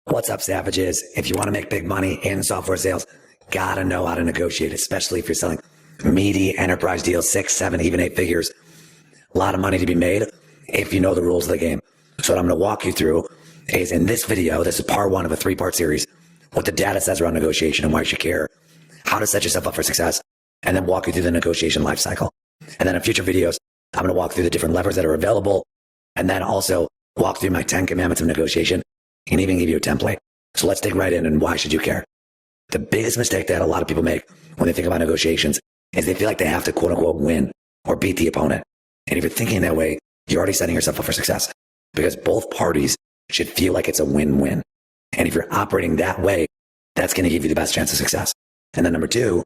What's up, savages? If you want to make big money in software sales, gotta know how to negotiate, especially if you're selling meaty enterprise deals, 6, 7, even 8 figures. A lot of money to be made if you know the rules of the game. So what I'm going to walk you through is in this video, this is part 1 of a 3-part series, what the data says around negotiation and why you should care, how to set yourself up for success, and then walk you through the negotiation life cycle. And then in future videos, I'm going to walk through the different levers that are available, and then also walk through my 10 commandments of negotiation and even give you a template. So let's dig right in and why should you care? The biggest mistake that a lot of people make when they think about negotiations is they feel like they have to quote unquote win or beat the opponent. And if you're thinking that way, you're already setting yourself up for success because both parties should feel like it's a win-win. And if you're operating that way, that's going to give you the best chance of success. And then number 2,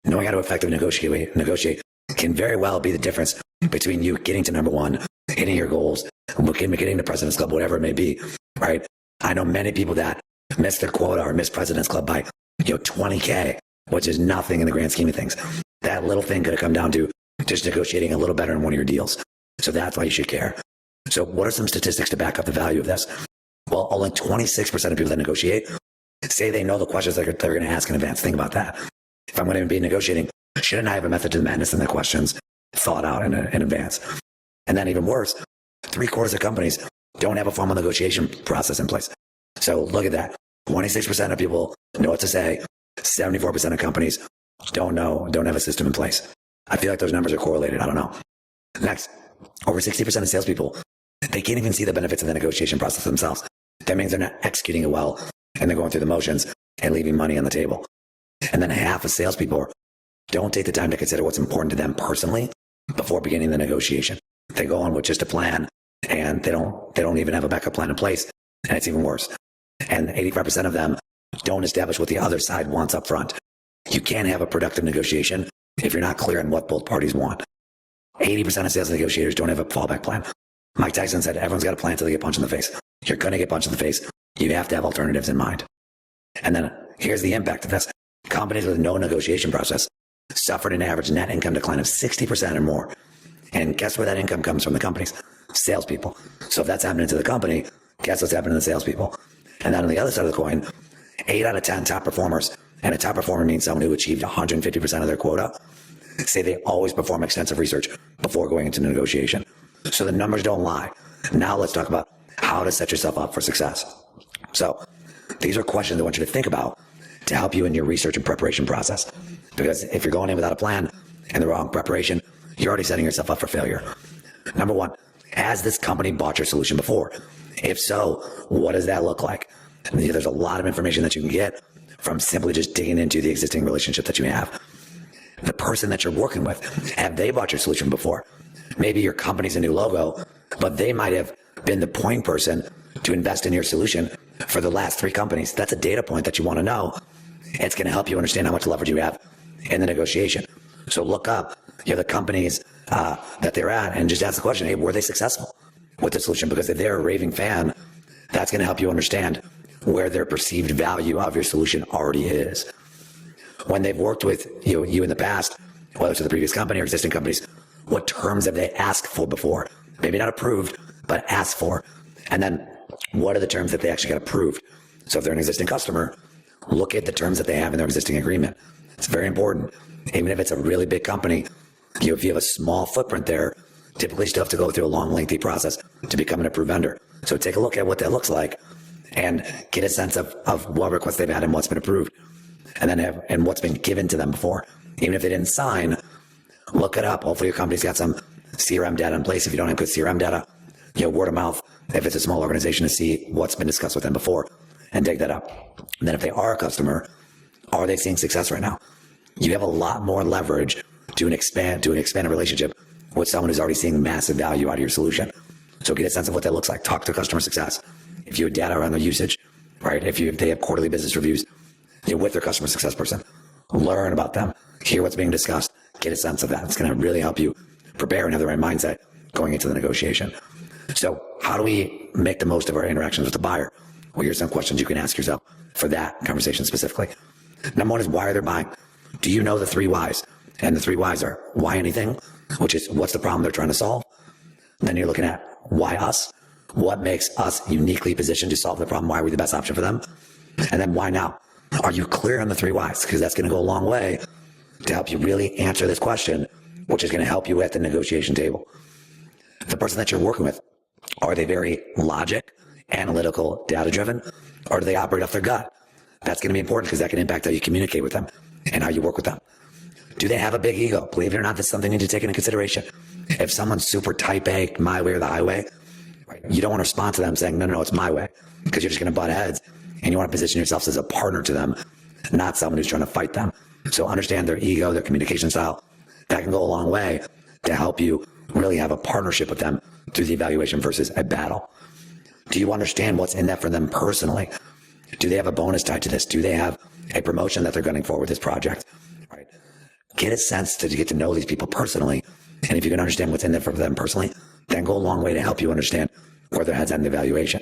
knowing how to effectively negotiate can very well be the difference between you getting to number 1, hitting your goals, getting to President's Club, whatever it may be, right? I know many people that miss their quota or miss President's Club by, $20K, which is nothing in the grand scheme of things. That little thing could have come down to just negotiating a little better in one of your deals. So that's why you should care. So what are some statistics to back up the value of this? Well, only 26% of people that negotiate say they know the questions that they're going to ask in advance. Think about that. If I'm going to be negotiating, shouldn't I have a method to the madness in the questions thought out in advance? And then even worse, 3/4 of companies don't have a formal negotiation process in place. So look at that. 26% of people know what to say. 74% of companies don't have a system in place. I feel like those numbers are correlated. I don't know. Next, over 60% of salespeople, they can't even see the benefits of the negotiation process themselves. That means they're not executing it well and they're going through the motions and leaving money on the table. And then half of salespeople don't take the time to consider what's important to them personally before beginning the negotiation. They go on with just a plan and they don't even have a backup plan in place. And it's even worse. And 85% of them don't establish what the other side wants up front. You can't have a productive negotiation if you're not clear on what both parties want. 80% of sales negotiators don't have a fallback plan. Mike Tyson said, everyone's got a plan until they get punched in the face. You're going to get punched in the face. You have to have alternatives in mind. And then here's the impact of this. Companies with no negotiation process suffered an average net income decline of 60% or more. And guess where that income comes from? The companies? Salespeople. So if that's happening to the company, guess what's happening to the salespeople? And then on the other side of the coin, 8 out of 10 top performers, and a top performer means someone who achieved 150% of their quota, say they always perform extensive research before going into negotiation. So the numbers don't lie. Now let's talk about how to set yourself up for success. So these are questions I want you to think about to help you in your research and preparation process. Because if you're going in without a plan and the wrong preparation, you're already setting yourself up for failure. Number 1, has this company bought your solution before? If so, what does that look like? There's a lot of information that you can get from simply just digging into the existing relationship that you have. The person that you're working with, have they bought your solution before? Maybe your company's a new logo, but they might have been the point person to invest in your solution for the last 3 companies. That's a data point that you want to know. It's going to help you understand how much leverage you have in the negotiation. So look up the companies that they're at and just ask the question, hey, were they successful with the solution? Because if they're a raving fan, that's going to help you understand where their perceived value of your solution already is. When they've worked with you in the past, whether it's with the previous company or existing companies, what terms have they asked for before? Maybe not approved, but asked for. And then what are the terms that they actually got approved? So if they're an existing customer, look at the terms that they have in their existing agreement. It's very important. Even if it's a really big company, if you have a small footprint there, typically you still have to go through a long, lengthy process to become an approved vendor. So take a look at what that looks like and get a sense of what requests they've had and what's been approved. And then and what's been given to them before. Even if they didn't sign, look it up. Hopefully your company's got some CRM data in place. If you don't have good CRM data, word of mouth, if it's a small organization, to see what's been discussed with them before and dig that up. And then if they are a customer, are they seeing success right now? You have a lot more leverage to expand a relationship with someone who's already seeing massive value out of your solution. So get a sense of what that looks like. Talk to customer success. If you have data around their usage, right? If they have quarterly business reviews, with their customer success person, learn about them, hear what's being discussed, get a sense of that. It's going to really help you prepare and have the right mindset going into the negotiation. So how do we make the most of our interactions with the buyer? Well, here's some questions you can ask yourself for that conversation specifically. Number 1 is, why are they buying? Do you know the 3 whys? And the 3 whys are, why anything, which is what's the problem they're trying to solve? And then you're looking at, why us? What makes us uniquely positioned to solve the problem? Why are we the best option for them? And then why now? Are you clear on the 3 whys? Because that's going to go a long way to help you really answer this question, which is going to help you at the negotiation table. The person that you're working with, are they very logic, analytical, data-driven, or do they operate off their gut? That's going to be important because that can impact how you communicate with them and how you work with them. Do they have a big ego? Believe it or not, that's something you need to take into consideration. If someone's super type A, my way or the highway, right, you don't want to respond to them saying, no, it's my way, because you're just going to butt heads, and you want to position yourself as a partner to them, not someone who's trying to fight them. So understand their ego, their communication style. That can go a long way to help you really have a partnership with them through the evaluation versus a battle. Do you understand what's in that for them personally? Do they have a bonus tied to this? Do they have a promotion that they're gunning for with this project? Right. Get a sense to get to know these people personally. And if you can understand what's in there for them personally, then go a long way to help you understand where their head's at in the evaluation.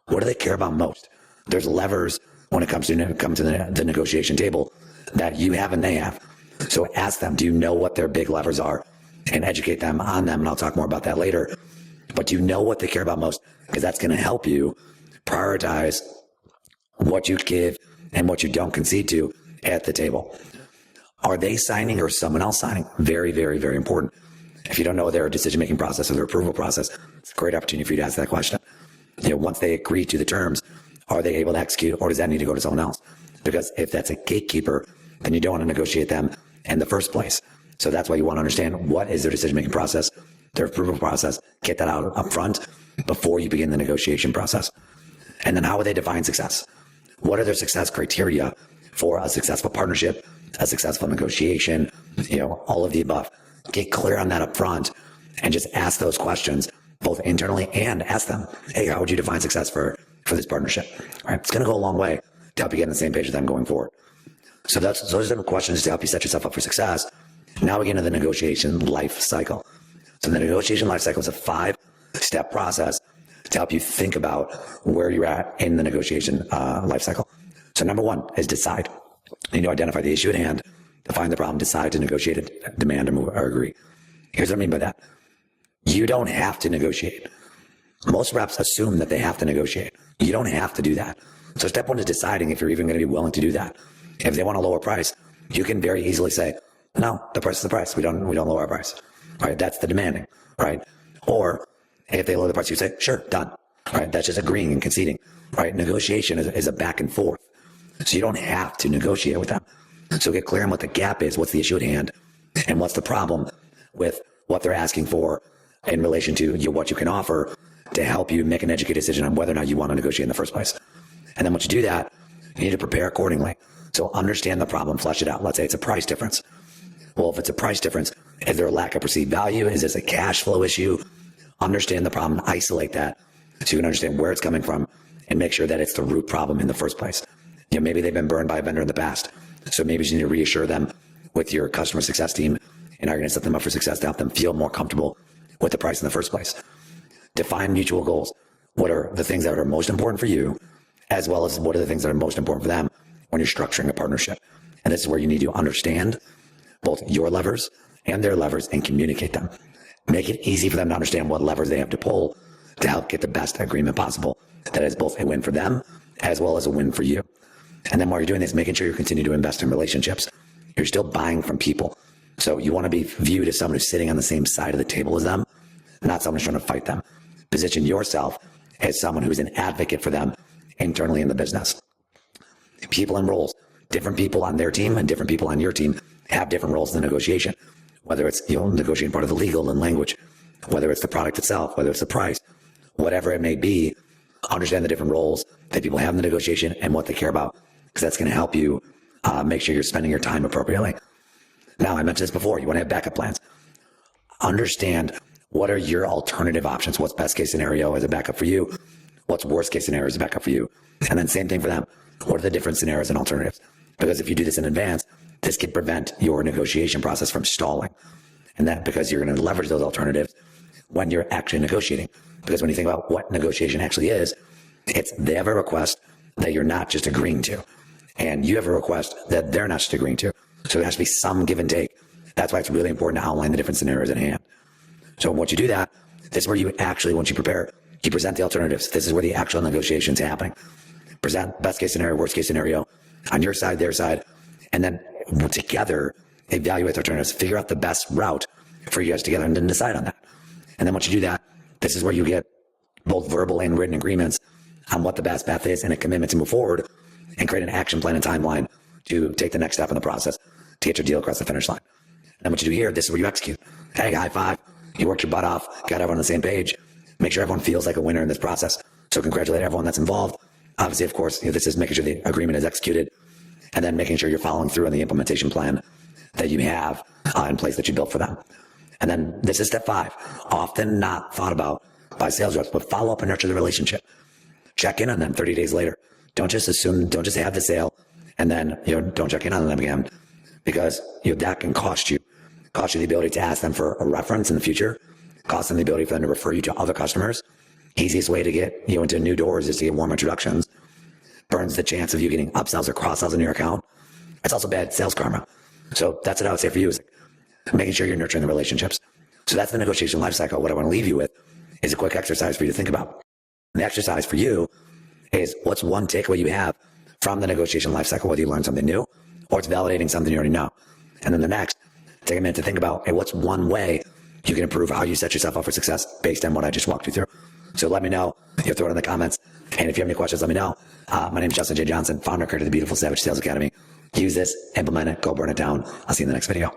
What do they care about most? There's levers when it comes to the negotiation table that you have and they have. So ask them, do you know what their big levers are? And educate them on them. And I'll talk more about that later. But do you know what they care about most? Because that's going to help you prioritize what you give and what you don't concede to at the table. Are they signing or someone else signing? Very, very, very important. If you don't know their decision-making process or their approval process, it's a great opportunity for you to ask that question. Once they agree to the terms, are they able to execute, or does that need to go to someone else? Because if that's a gatekeeper, then you don't want to negotiate them in the first place. So that's why you want to understand what is their decision-making process, their approval process, get that out up front before you begin the negotiation process. And then how would they define success? What are their success criteria for a successful partnership, a successful negotiation, all of the above? Get clear on that up front and just ask those questions, both internally and ask them, hey, how would you define success for this partnership? All right, it's going to go a long way to help you get on the same page with them going forward. So those are the questions to help you set yourself up for success. Now we get into the negotiation life cycle. So the negotiation life cycle is a 5-step process to help you think about where you're at in the negotiation life cycle. So number 1 is decide. You need to identify the issue at hand, define the problem, decide to negotiate it, demand or agree. Here's what I mean by that. You don't have to negotiate. Most reps assume that they have to negotiate. You don't have to do that. So step 1 is deciding if you're even going to be willing to do that. If they want a lower price, you can very easily say, no, the price is the price. We don't lower our price. Right? That's the demanding. Right? Or if they lower the price, you say, sure, done. Right? That's just agreeing and conceding. Right? Negotiation is a back and forth. So you don't have to negotiate with them. So get clear on what the gap is, what's the issue at hand, and what's the problem with what they're asking for in relation to what you can offer to help you make an educated decision on whether or not you want to negotiate in the first place. And then once you do that, you need to prepare accordingly. So understand the problem, flesh it out. Let's say it's a price difference. Well, if it's a price difference, is there a lack of perceived value? Is this a cash flow issue? Understand the problem, isolate that so you can understand where it's coming from and make sure that it's the root problem in the first place. Maybe they've been burned by a vendor in the past. So maybe you need to reassure them with your customer success team and how you're going to set them up for success to help them feel more comfortable with the price in the first place. Define mutual goals. What are the things that are most important for you, as well as what are the things that are most important for them when you're structuring a partnership. And this is where you need to understand both your levers and their levers and communicate them. Make it easy for them to understand what levers they have to pull to help get the best agreement possible. That is both a win for them as well as a win for you. And then while you're doing this, making sure you continue to invest in relationships. You're still buying from people. So you want to be viewed as someone who's sitting on the same side of the table as them, not someone who's trying to fight them. Position yourself as someone who's an advocate for them internally in the business. People and roles. Different people on their team and different people on your team have different roles in the negotiation. Whether it's negotiating part of the legal and language, whether it's the product itself, whether it's the price, whatever it may be, understand the different roles that people have in the negotiation and what they care about, because that's going to help you make sure you're spending your time appropriately. Now, I mentioned this before. You want to have backup plans. Understand what are your alternative options. What's best case scenario as a backup for you? What's worst case scenario as a backup for you? And then same thing for them. What are the different scenarios and alternatives? Because if you do this in advance, this can prevent your negotiation process from stalling. And that because you're going to leverage those alternatives when you're actually negotiating. Because when you think about what negotiation actually is, it's they have a request that you're not just agreeing to. And you have a request that they're not just agreeing to. So there has to be some give and take. That's why it's really important to outline the different scenarios at hand. So once you do that, this is where you actually, once you prepare, You present the alternatives. This is where the actual negotiation's happening. Present best case scenario, worst case scenario on your side, their side, and then together evaluate the alternatives. Figure out the best route for you guys together and then decide on that. And then once you do that, this is where you get both verbal and written agreements on what the best path is and a commitment to move forward and create an action plan and timeline to take the next step in the process to get your deal across the finish line. And then what you do here, this is where you execute. Hey, high five. You worked your butt off, got everyone on the same page. Make sure everyone feels like a winner in this process. So congratulate everyone that's involved. Obviously, of course, this is making sure the agreement is executed and then making sure you're following through on the implementation plan that you have in place that you built for them. And then this is step 5, often not thought about by sales reps, but follow up and nurture the relationship. Check in on them 30 days later. Don't just assume, don't just have the sale and then, don't check in on them again, because that can cost you the ability to ask them for a reference in the future, cost them the ability for them to refer you to other customers. Easiest way to get into new doors is to get warm introductions. Burns the chance of you getting upsells or cross-sells in your account. It's also bad sales karma. So that's what I would say for you, is making sure you're nurturing the relationships. So that's the negotiation life cycle. What I want to leave you with is a quick exercise for you to think about. And the exercise for you is, what's one takeaway you have from the negotiation life cycle, whether you learn something new or it's validating something you already know. And then the next, take a minute to think about, hey, what's one way you can improve how you set yourself up for success based on what I just walked you through. So let me know. Throw it in the comments. And if you have any questions, let me know. My name is Justin J. Johnson, founder of the Beautiful Savage Sales Academy. Use this, implement it, go burn it down. I'll see you in the next video.